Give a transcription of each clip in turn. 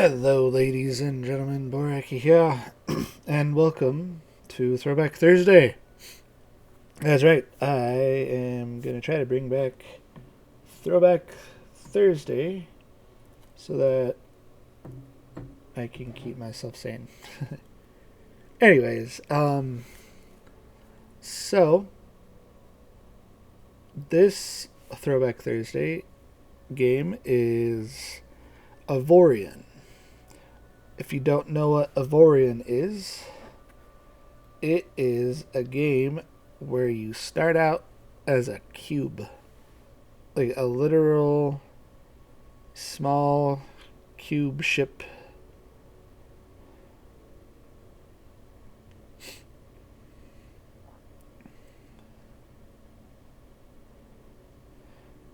Hello, ladies and gentlemen, Boraki here, and welcome to Throwback Thursday. That's right, I am going to try to bring back Throwback Thursday so that I can keep myself sane. Anyways, so this Throwback Thursday game is Avorion. If you don't know what Avorion is, it is a game where you start out as a cube. Like a literal small cube ship.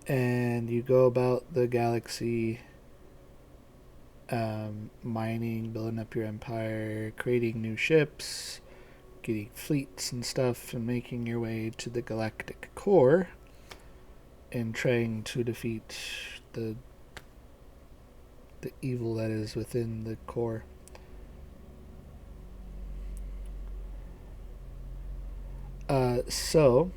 And you go about the galaxy mining, building up your empire, creating new ships, getting fleets and stuff, and making your way to the galactic core and trying to defeat the evil that is within the core. So,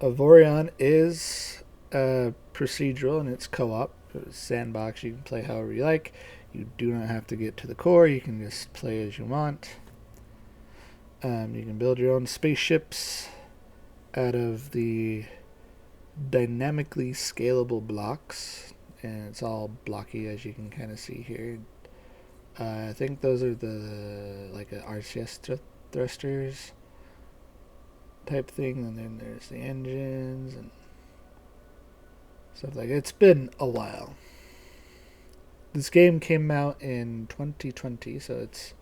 Avorion is procedural and it's co-op. It's sandbox. You can play however you like. You do not have to get to the core. You can just play as you want. You can build your own spaceships out of the dynamically scalable blocks, and it's all blocky as you can kind of see here. I think those are the like RCS thrusters type thing, and then there's the engines and stuff like that. It's been a while. This game came out in 2020, so it's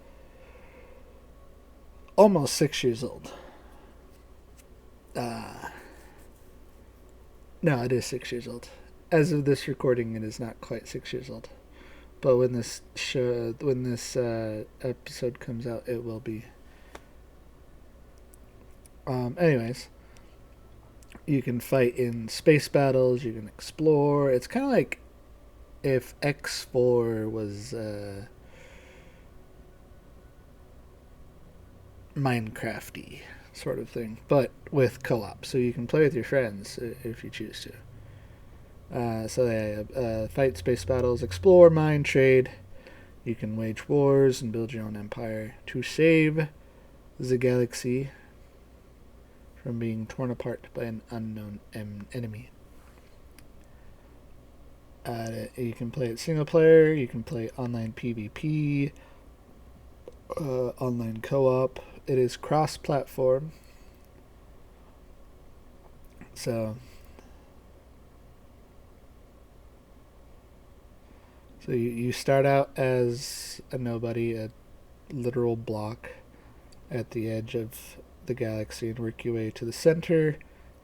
almost 6 years old. No, it is 6 years old. As of this recording, it is not quite 6 years old. But when this episode comes out, it will be. Anyways, you can fight in space battles. You can explore. It's kind of like if X4 was Minecrafty sort of thing, but with co-op, so you can play with your friends if you choose to. Fight space battles, explore, mine, trade. You can wage wars and build your own empire to save the galaxy from being torn apart by an unknown enemy. You can play it single player. You can play online PvP, online co-op. It is cross-platform. So you start out as a nobody, a literal block at the edge of the galaxy, and work your way to the center.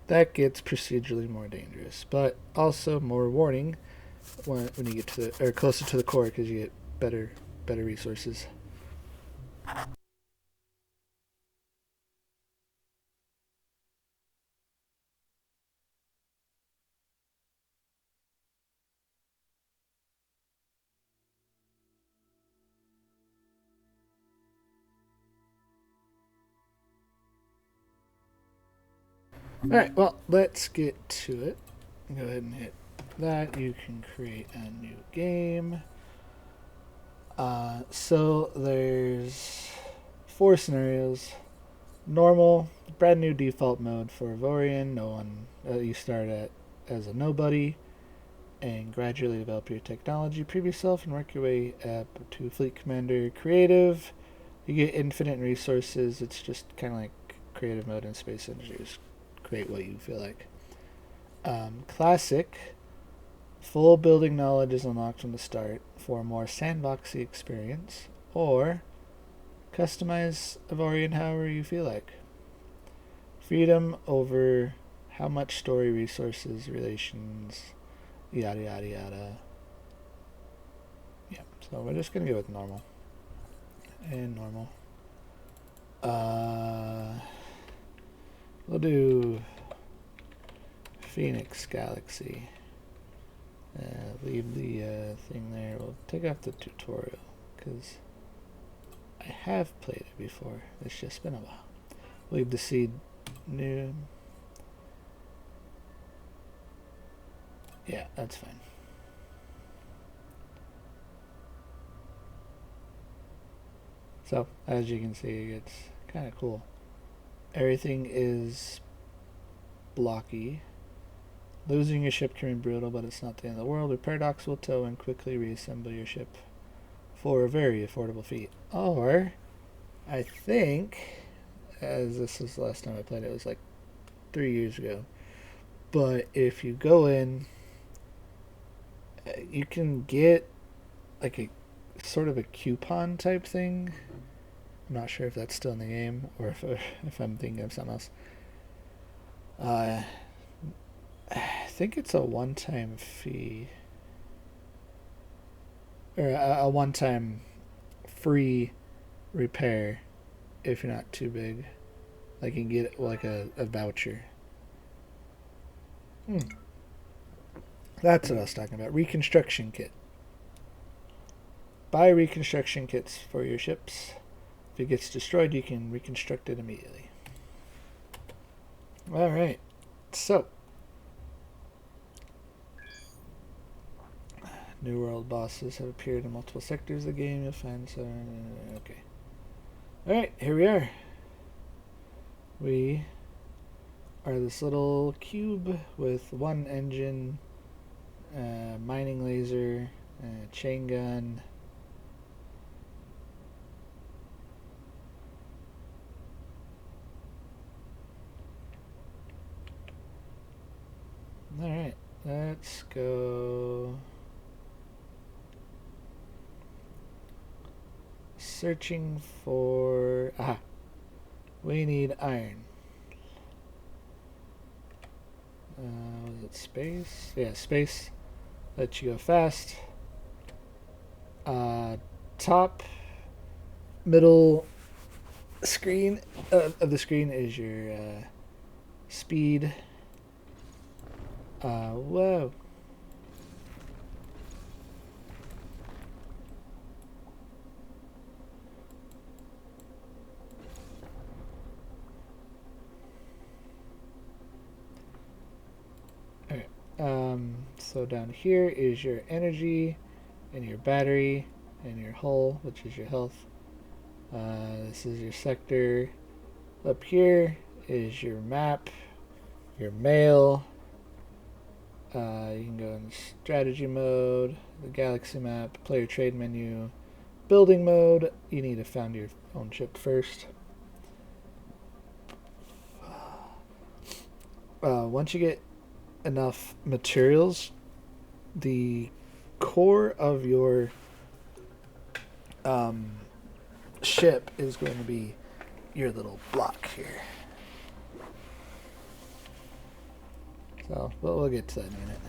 That gets procedurally more dangerous, but also more rewarding when you get to the, or closer to the core, because you get better resources. Alright, well, let's get to it. Go ahead and hit that. You can create a new game. So there's 4 scenarios. Normal, brand new default mode for Avorion. No one, you start as a nobody and gradually develop your technology. Prove yourself and work your way up to Fleet Commander. Creative, you get infinite resources. It's just kind of like creative mode in Space Engineers. Create what you feel like. Classic, full building knowledge is unlocked from the start for a more sandboxy experience, or customize Avorion however you feel like. Freedom over how much story resources, relations, yada yada yada. Yeah, so we're just gonna go with normal. And normal. We'll do Phoenix Galaxy. Leave the thing there. We'll take off the tutorial because I have played it before. It's just been a while. Leave the seed new. Yeah, that's fine. So, as you can see, it's kind of cool. Everything is blocky. Losing your ship can be brutal, but it's not the end of the world. With Paradox will tow and quickly reassemble your ship for a very affordable fee. Or, I think, as this was the last time I played it, was like 3 years ago. But if you go in, you can get like a sort of a coupon type thing. I'm not sure if that's still in the game or if I'm thinking of something else. I think it's a one-time fee or a one-time free repair if you're not too big. Like you can get like a voucher. That's what I was talking about. Reconstruction kit. Buy reconstruction kits for your ships. If it gets destroyed, you can reconstruct it immediately. Alright, so New World bosses have appeared in multiple sectors of the game. You'll find so. Okay. Alright, here we are. We are this little cube with one engine, mining laser, chain gun. Alright, let's go. Searching for. Aha! We need iron. Was it space? Yeah, space. Let you go fast. Top, middle screen of the screen is your speed. Whoa. Alright. So down here is your energy and your battery and your hull, which is your health. This is your sector. Up here is your map, your mail. You can go in strategy mode, the galaxy map, player trade menu, building mode. You need to found your own ship first. Once you get enough materials, the core of your ship is going to be your little block here. So we'll get to that in a minute.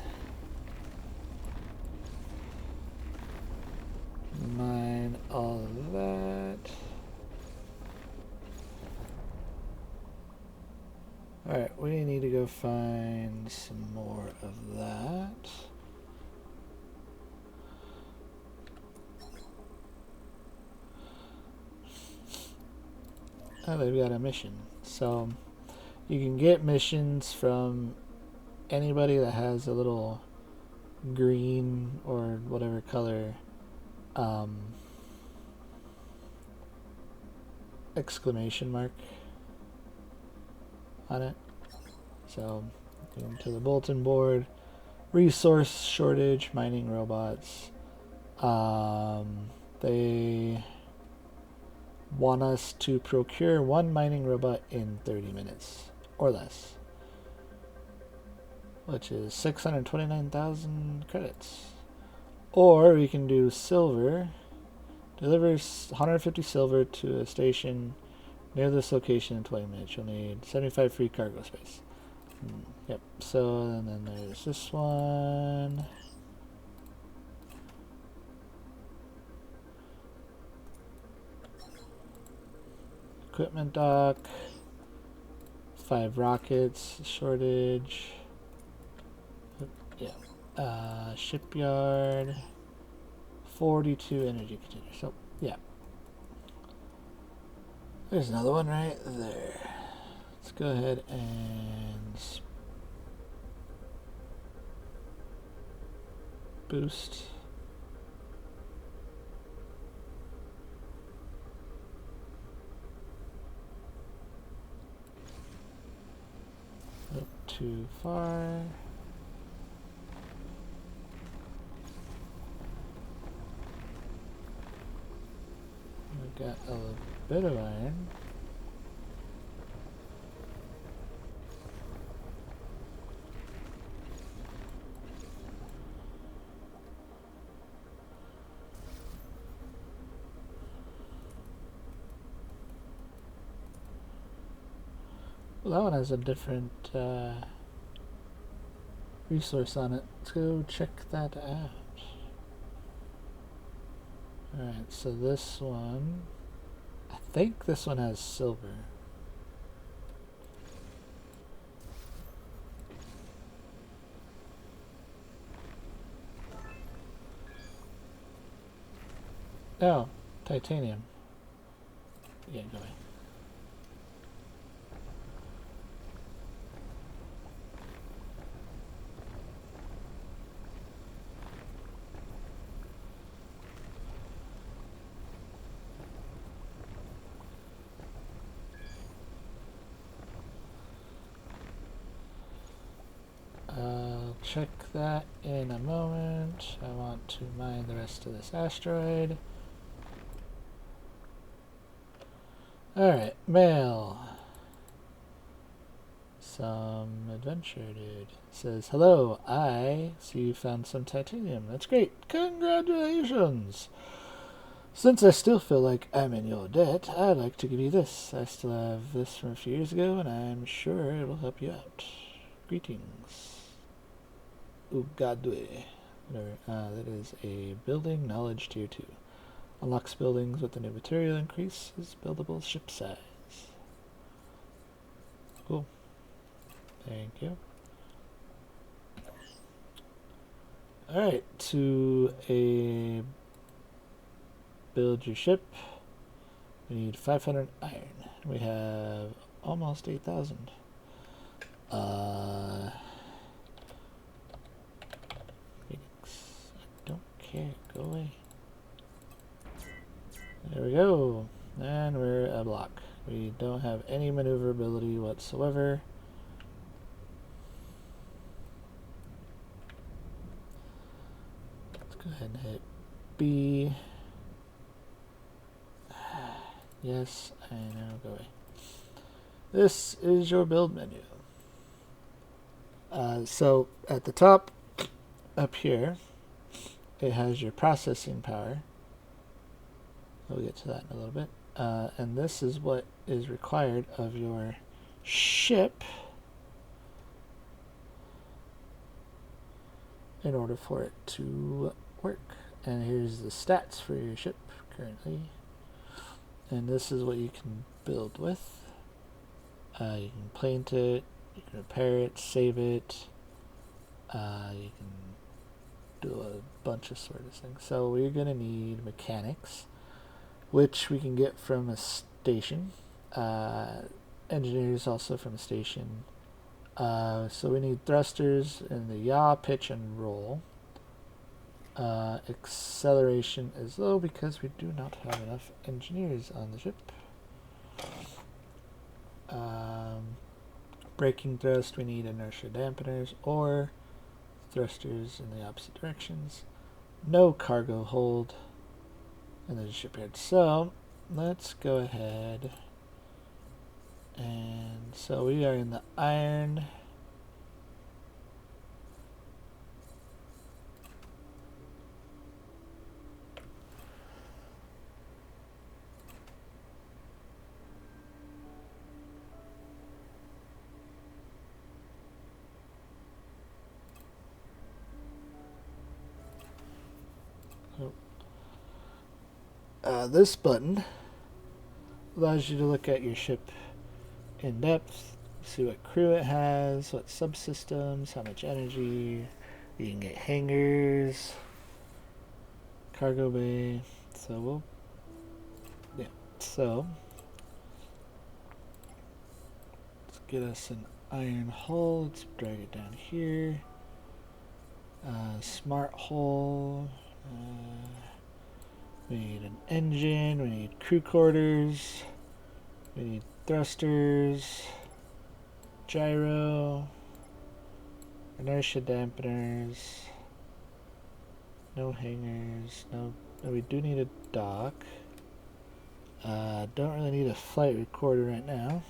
Mine all of that. Alright, we need to go find some more of that. Oh, they've got a mission. So you can get missions from anybody that has a little green or whatever color exclamation mark on it. So into the bulletin board, resource shortage, mining robots. They want us to procure one mining robot in 30 minutes or less, which is 629,000 credits. Or we can do silver. Delivers 150 silver to a station near this location in 20 minutes. You'll need 75 free cargo space. Yep. So and then there's this one. Equipment dock. 5 rockets. Shortage. Yeah. Shipyard. 42 energy containers. So, yeah. There's another one right there. Let's go ahead and boost. Up too far. We got a bit of iron. Well, that one has a different resource on it. Let's go check that out. Alright, so this one, I think this one has silver. Oh, titanium. Yeah, go away. I'll check that in a moment. I want to mine the rest of this asteroid. Alright, mail. Some adventure dude. Says, hello, I see you found some titanium. That's great. Congratulations! Since I still feel like I'm in your debt, I'd like to give you this. I still have this from a few years ago, and I'm sure it will help you out. Greetings. Ugadwe. Whatever. That is a building knowledge tier 2. Unlocks buildings with the new material, increases buildable ship size. Cool. Thank you. Alright, to build your ship, we need 500 iron. We have almost 8,000. Phoenix, I don't care, go away. There we go. And we're a block. We don't have any maneuverability whatsoever. Let's go ahead and hit B. Yes, I know, go away. This is your build menu. So at the top, up here, it has your processing power. We'll get to that in a little bit. And this is what is required of your ship in order for it to work. And here's the stats for your ship currently. And this is what you can build with. You can paint it, you can repair it, save it. You can do a bunch of sort of things. So we're going to need mechanics, which we can get from a station. Engineers also from a station. So we need thrusters in the yaw, pitch, and roll. Acceleration is low because we do not have enough engineers on the ship. Braking thrust, we need inertia dampeners or thrusters in the opposite directions. No cargo hold in the shipyard. So let's go ahead, and so we are in the iron. This button allows you to look at your ship in depth, see what crew it has, what subsystems, how much energy. You can get hangars, cargo bay. So so let's get us an iron hull. Let's drag it down here. Smart hull. We need an engine. We need crew quarters. We need thrusters. Gyro. Inertia dampeners. No hangars. No. We do need a dock. Don't really need a flight recorder right now.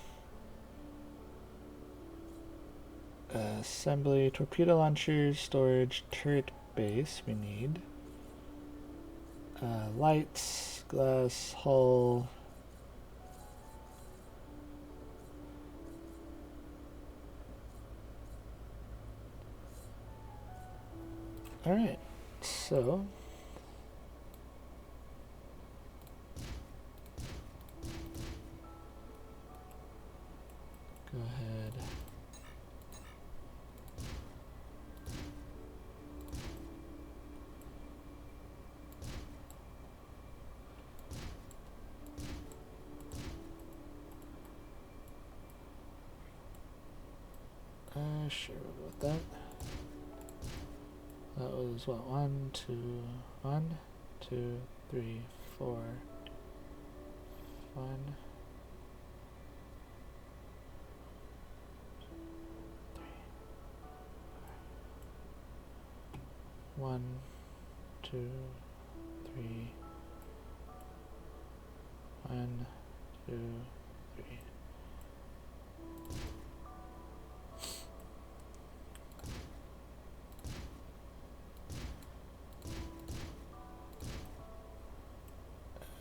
Assembly, torpedo launchers, storage, turret base we need. Lights, glass, hull. Alright, so go ahead. Sure, we'll go with that. That was what? 1, 2, 3, 4, 1. 1, 2, 3. 1, 2, 3.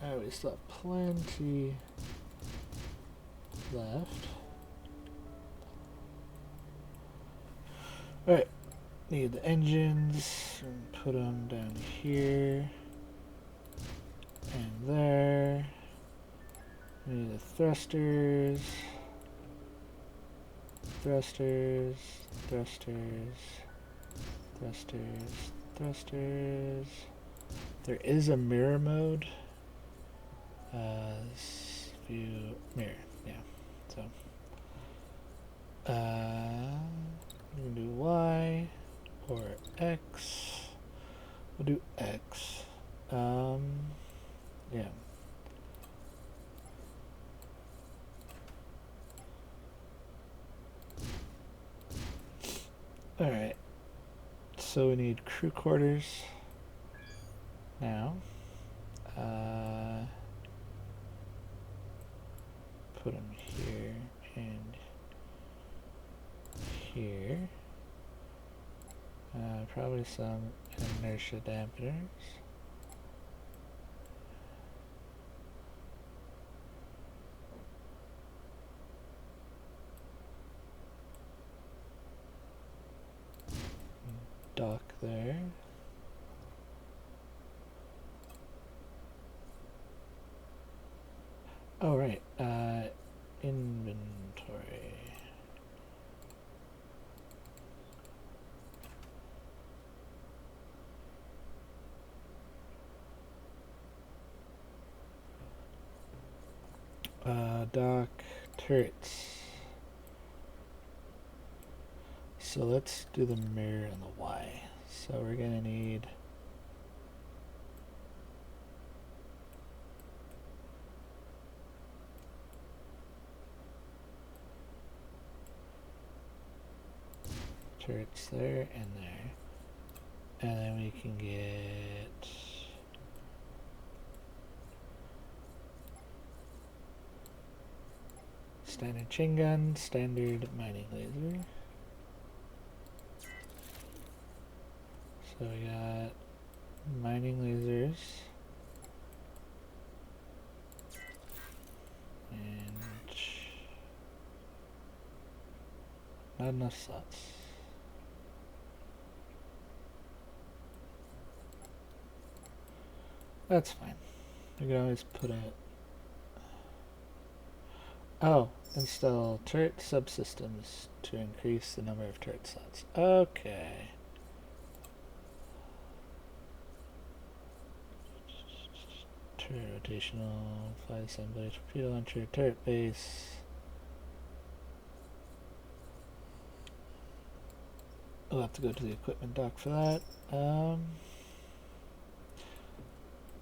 Alright, we still have plenty left. Alright, need the engines, and put them down here and there. We need the thrusters, thrusters, thrusters, thrusters, thrusters. There is a mirror mode. View mirror, yeah. So we can do Y or X. We'll do X. Yeah. Alright. So we need crew quarters now. Put them here and here. Probably some inertia dampeners. Dock there. Oh, right. Inventory. Dock turrets. So let's do the mirror and the Y. So we're gonna need turrets there and there. And then we can get standard chain gun, standard mining laser. So we got mining lasers and not enough slots. That's fine. We can always put it. Oh, install turret subsystems to increase the number of turret slots. Okay. Turret rotational, 5-7 blade torpedo launcher, turret base. We'll have to go to the equipment dock for that.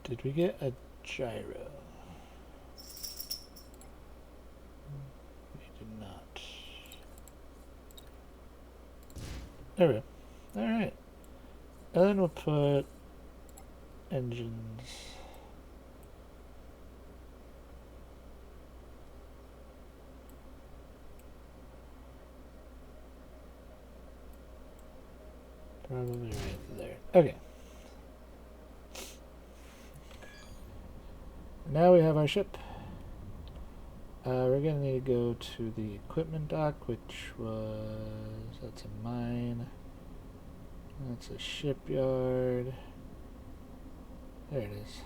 Did we get a gyro? We did not. There we go. Alright. And then we'll put engines. Probably right there. Okay. Now we have our ship. We're gonna need to go to the equipment dock, which was... that's a mine. That's a shipyard. There it is.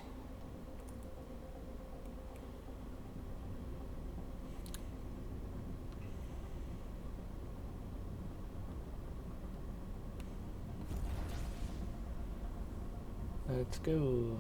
Let's go.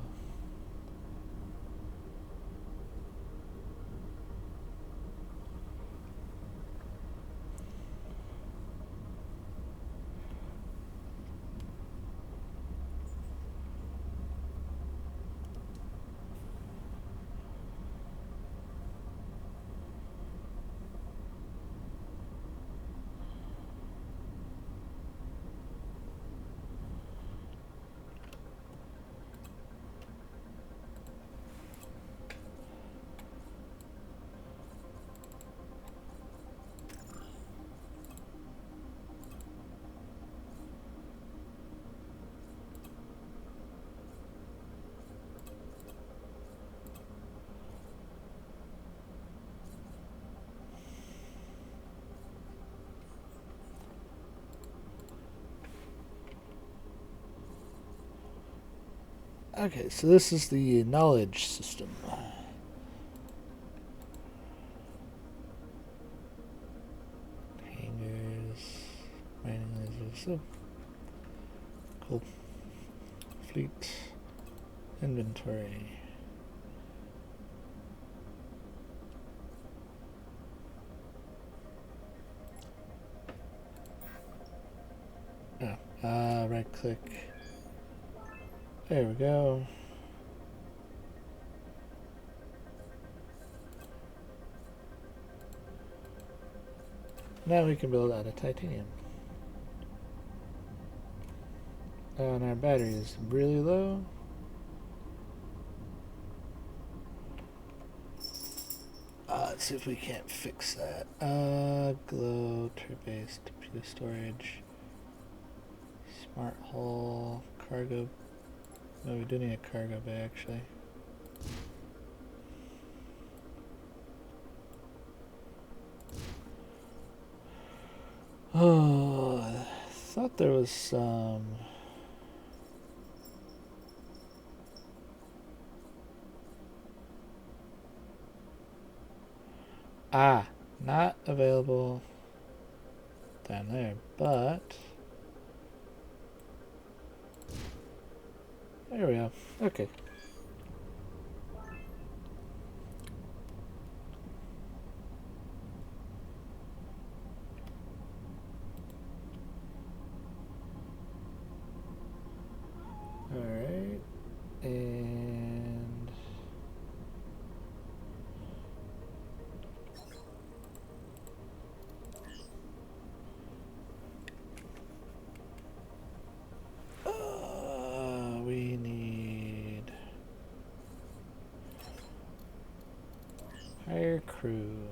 Okay, so this is the knowledge system. Hangars, mining lasers, so cool. Fleet, inventory. Right click. There we go. Now we can build out of titanium. And our battery is really low. Let's see if we can't fix that. Glow, turbase, torpedo storage, smart hull, cargo. No, we do need a cargo bay actually. Oh, I thought there was some. Not available down there, but there we go. Okay. Alright. And we need hire crew.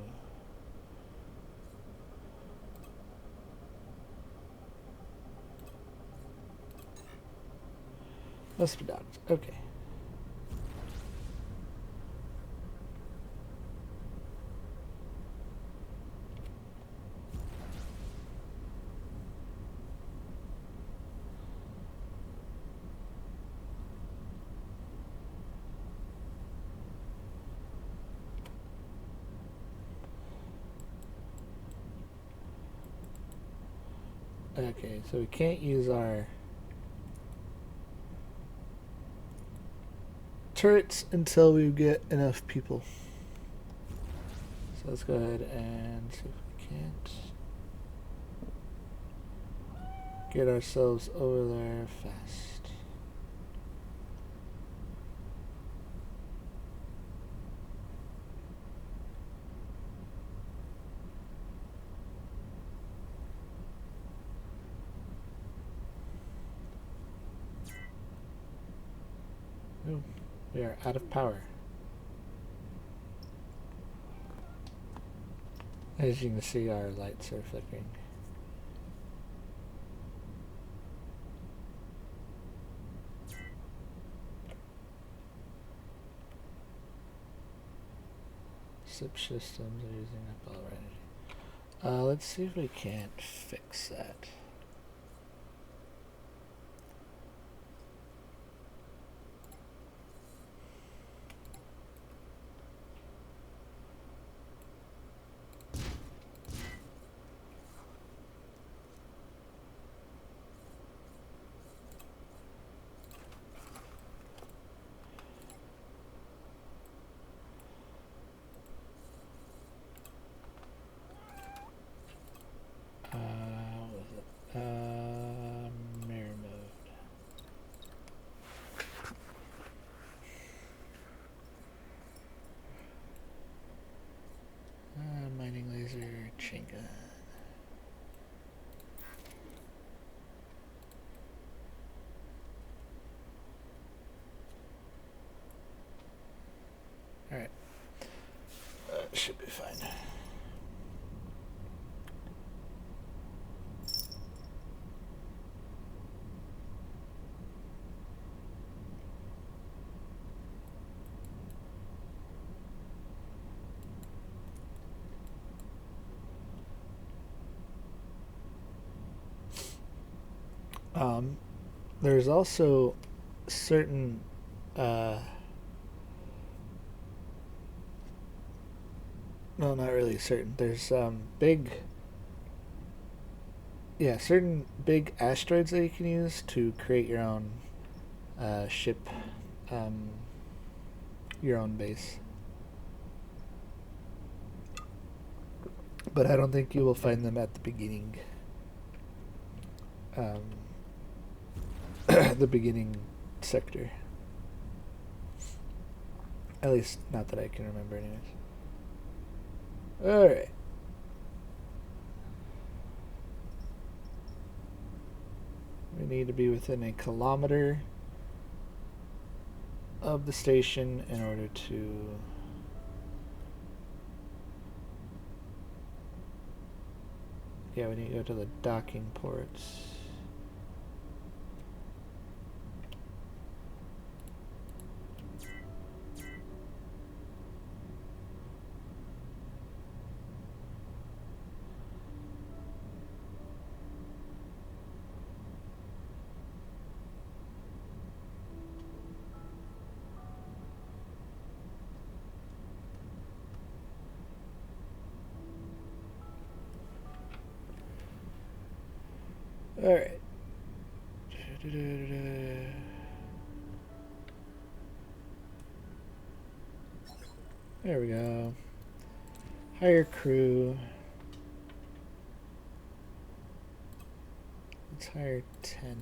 Must be docked. Okay. Okay, so we can't use our turrets until we get enough people. So let's go ahead and see if we can't get ourselves over there fast. Ooh, we are out of power. As you can see, our lights are flickering. Ship systems are using up all our energy. Let's see if we can't fix that. Mirror mode. Mining laser, chain gun. Alright. Should be fine. There's also certain well, not really certain. There's certain big asteroids that you can use to create your own ship, your own base. But I don't think you will find them at the beginning. The beginning sector. At least, not that I can remember, anyways. Alright. We need to be within a kilometer of the station in order to we need to go to the docking ports. Alright. There we go. Hire crew. Let's hire 10.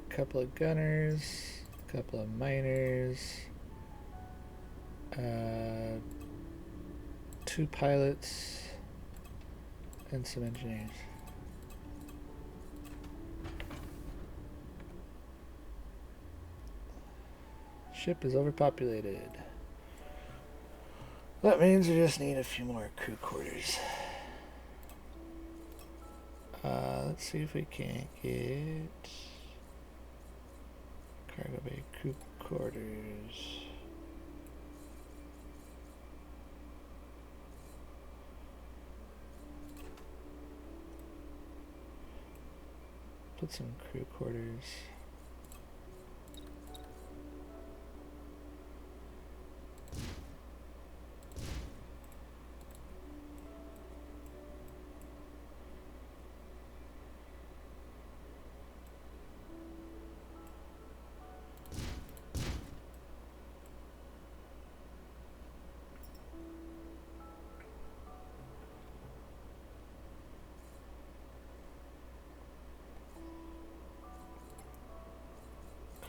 A couple of gunners, a couple of miners. 2 pilots and some engineers. Ship is overpopulated. That means we just need a few more crew quarters. Let's see if we can't get cargo bay crew quarters. Put some crew quarters.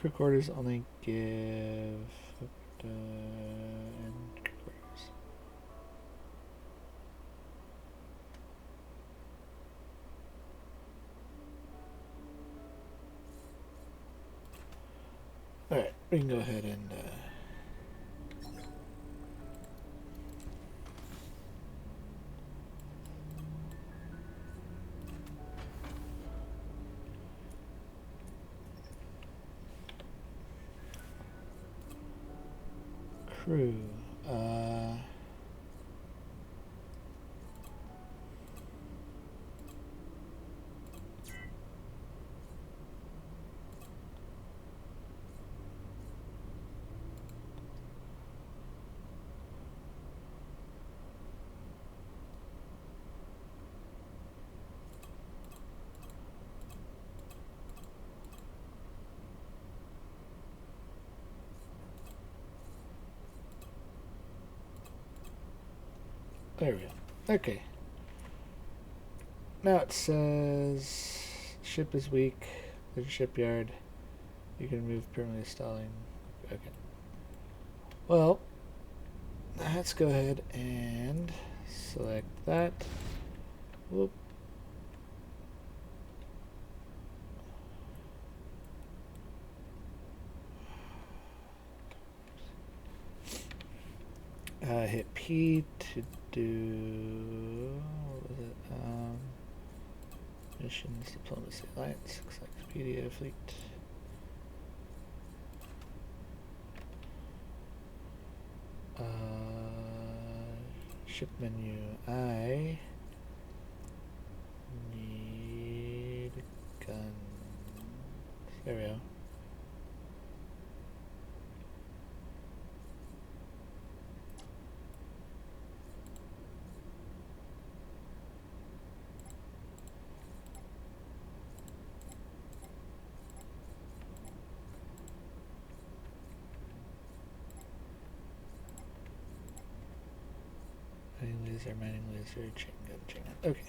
Crew quarters only give end quarters. Alright, we can go ahead and crew. There we go. Okay. Now it says ship is weak. There's a shipyard. You can move permanently stalling. Okay. Well, let's go ahead and select that. Whoop. Hit P to do, what was it? Missions, diplomacy, alliance, encyclopedia, fleet. Ship menu. I need guns. There we go. Mining laser, chain gun. Okay.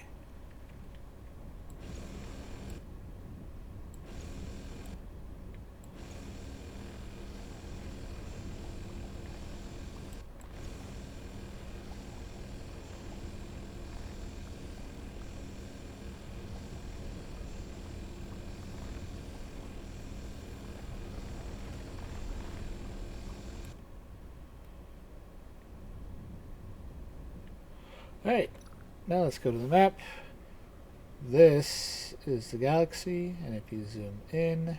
Alright, now let's go to the map. This is the galaxy, and if you zoom in,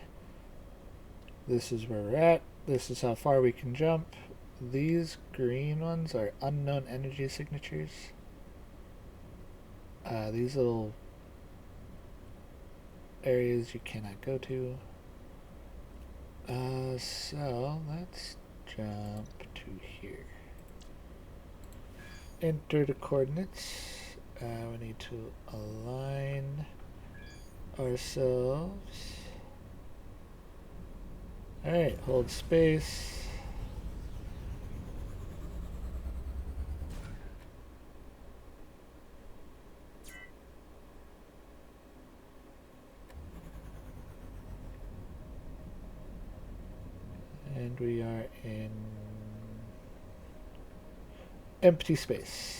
this is where we're at. This is how far we can jump. These green ones are unknown energy signatures. These little areas you cannot go to. So let's jump to here. Enter the coordinates. We need to align ourselves. Alright, hold space. And we are in empty space.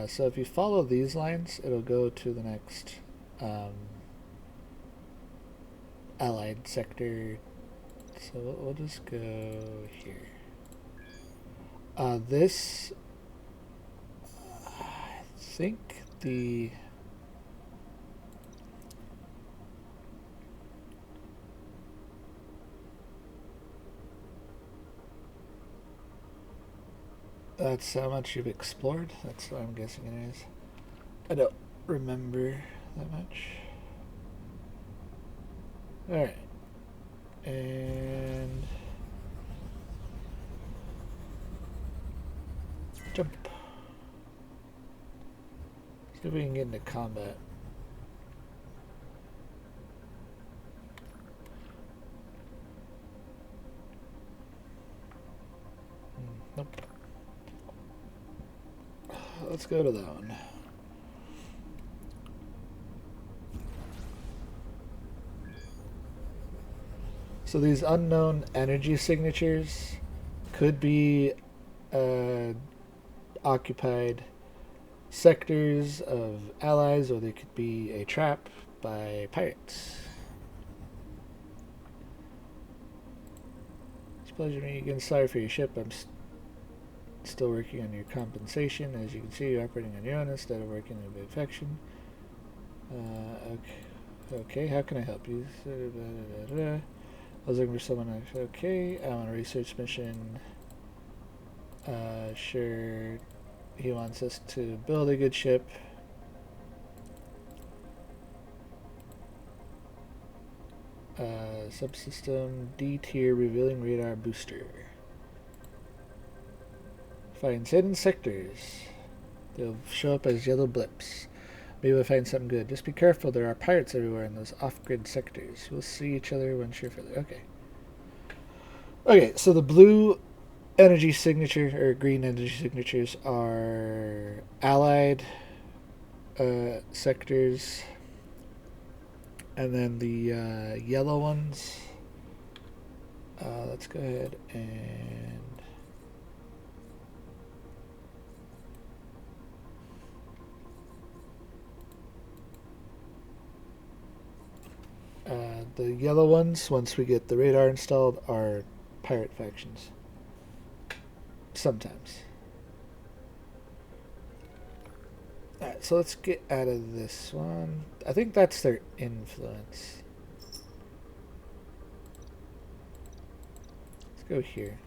So if you follow these lines, it'll go to the next allied sector. So we'll just go here. This, I think the that's how much you've explored. That's what I'm guessing it is. I don't remember that much. Alright. And jump. See if we can get into combat. Nope. let's go to that one. So these unknown energy signatures could be occupied sectors of allies, or they could be a trap by pirates. It's a pleasure meeting you again. Sorry for your ship. I'm still working on your compensation. As you can see, you're operating on your own instead of working in a big faction. Okay, how can I help you? I was looking for someone. Okay, I'm on a research mission. Sure. He wants us to build a good ship. Subsystem D tier revealing radar booster. Finds hidden sectors. They'll show up as yellow blips. Maybe we'll find something good. Just be careful, there are pirates everywhere in those off-grid sectors. We'll see each other once you're further. Okay. Okay, so the blue energy signature, or green energy signatures, are allied sectors. And then the yellow ones, let's go ahead and the yellow ones, once we get the radar installed, are pirate factions. Sometimes. Alright, so let's get out of this one. I think that's their influence. Let's go here.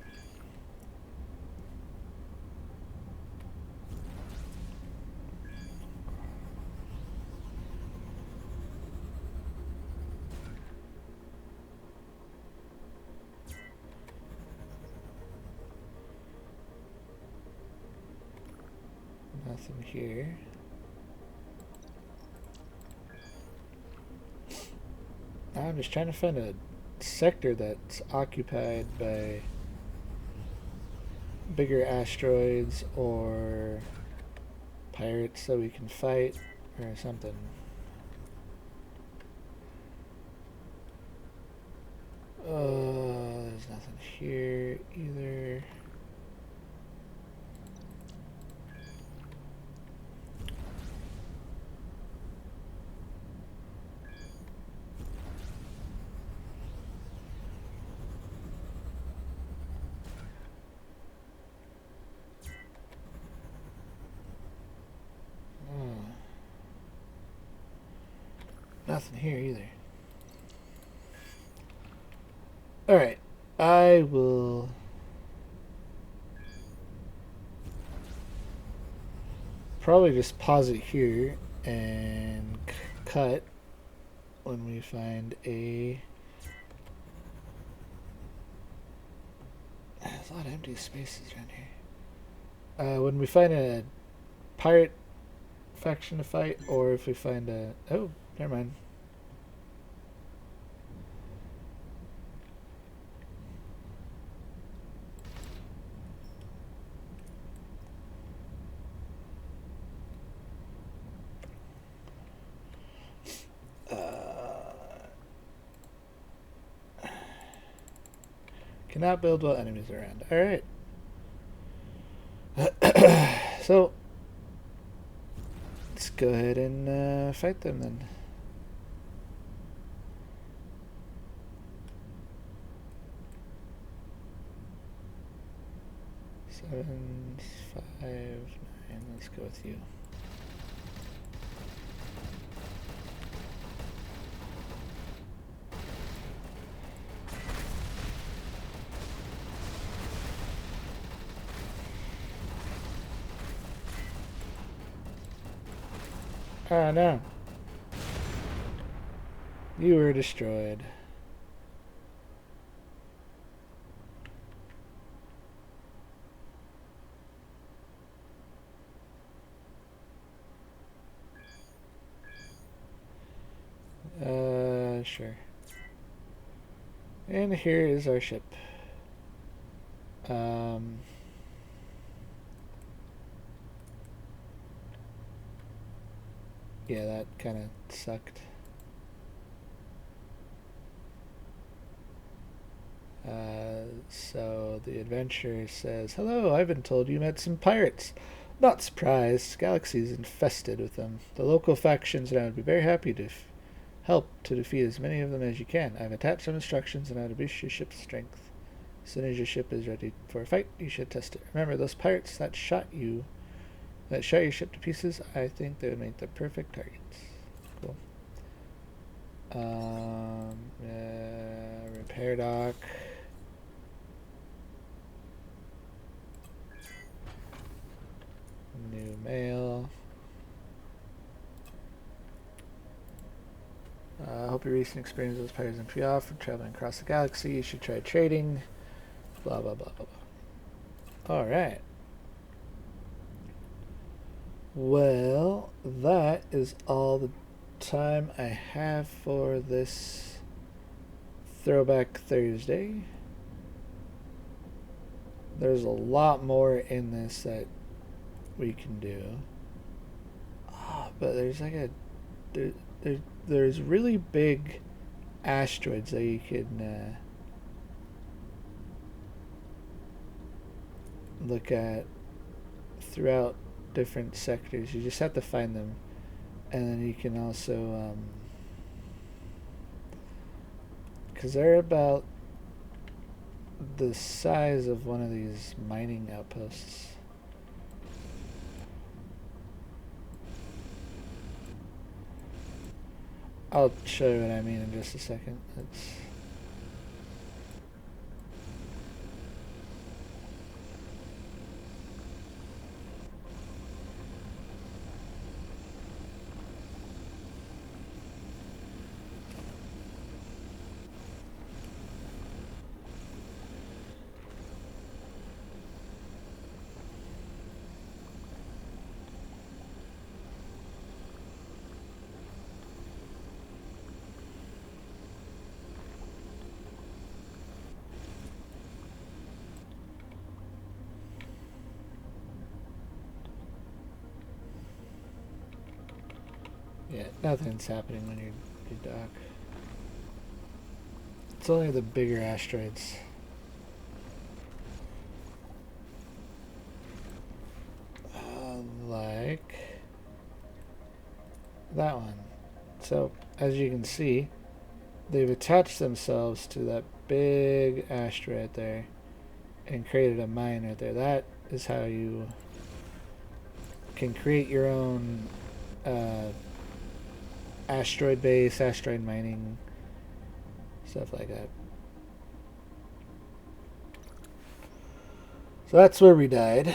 Nothing here. I'm just trying to find a sector that's occupied by bigger asteroids or pirates that we can fight or something. There's nothing here either. Nothing here either. Alright, I will probably just pause it here and cut when we find a... There's a lot of empty spaces around here. When we find a pirate faction to fight, or if we find a... Oh, never mind. Cannot build while enemies are around. Alright. So, let's go ahead and fight them then. Seven, 5, 9. Let's go with you. Ah, no. You were destroyed. Sure. And here is our ship. yeah, that kind of sucked. So the adventurer says, "Hello, I've been told you met some pirates. Not surprised. Galaxy is infested with them. The local factions and I would be very happy to help to defeat as many of them as you can. I've attached some instructions on how to boost your ship's strength. As soon as your ship is ready for a fight, you should test it. Remember, those pirates that shot your ship to pieces, I think they would make the perfect targets." Cool. Repair dock. New mail. I hope your recent experience with pirates and pay off from traveling across the galaxy. You should try trading. Blah, blah, blah, blah, blah. Alright. Well, that is all the time I have for this Throwback Thursday. There's a lot more in this that we can do. But there's like there's really big asteroids that you can look at throughout different sectors. You just have to find them, and then you can also because they're about the size of one of these mining outposts. I'll show you what I mean in just a second. Yeah, nothing's happening when you dock. It's only the bigger asteroids. Like that one. So, as you can see, they've attached themselves to that big asteroid there and created a mine right there. That is how you can create your own asteroid base, asteroid mining, stuff like that. So that's where we died.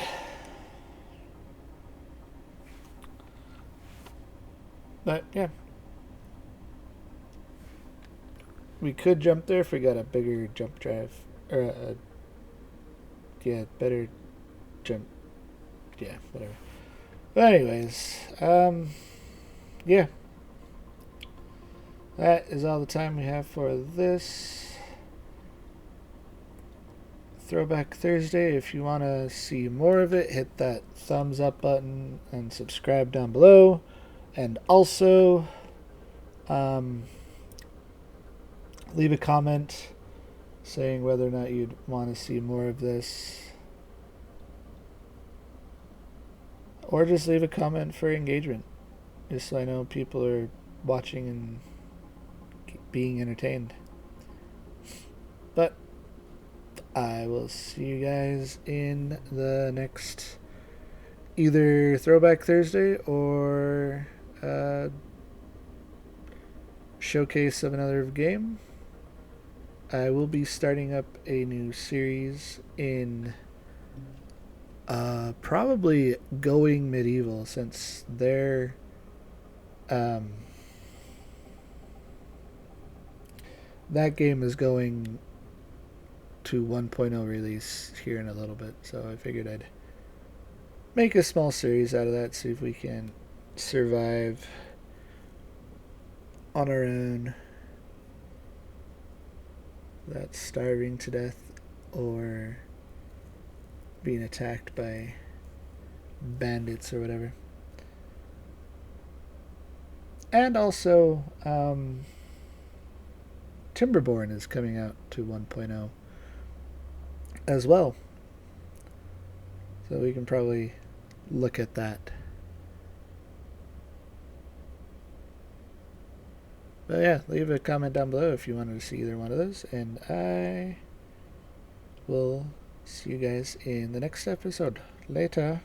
But yeah, we could jump there if we got a bigger jump drive, or better jump. Yeah, whatever. But anyways, yeah, that is all the time we have for this Throwback Thursday. If you want to see more of it, hit that thumbs up button and subscribe down below. And also, leave a comment saying whether or not you'd want to see more of this. Or just leave a comment for engagement. Just so I know people are watching and being entertained. But I will see you guys in the next either Throwback Thursday or showcase of another game. I will be starting up a new series in probably going medieval, since they're that game is going to 1.0 release here in a little bit, so I figured I'd make a small series out of that, see if we can survive on our own without starving to death or being attacked by bandits or whatever. And also, Timberborn is coming out to 1.0 as well. So we can probably look at that. But yeah, leave a comment down below if you wanted to see either one of those. And I will see you guys in the next episode. Later.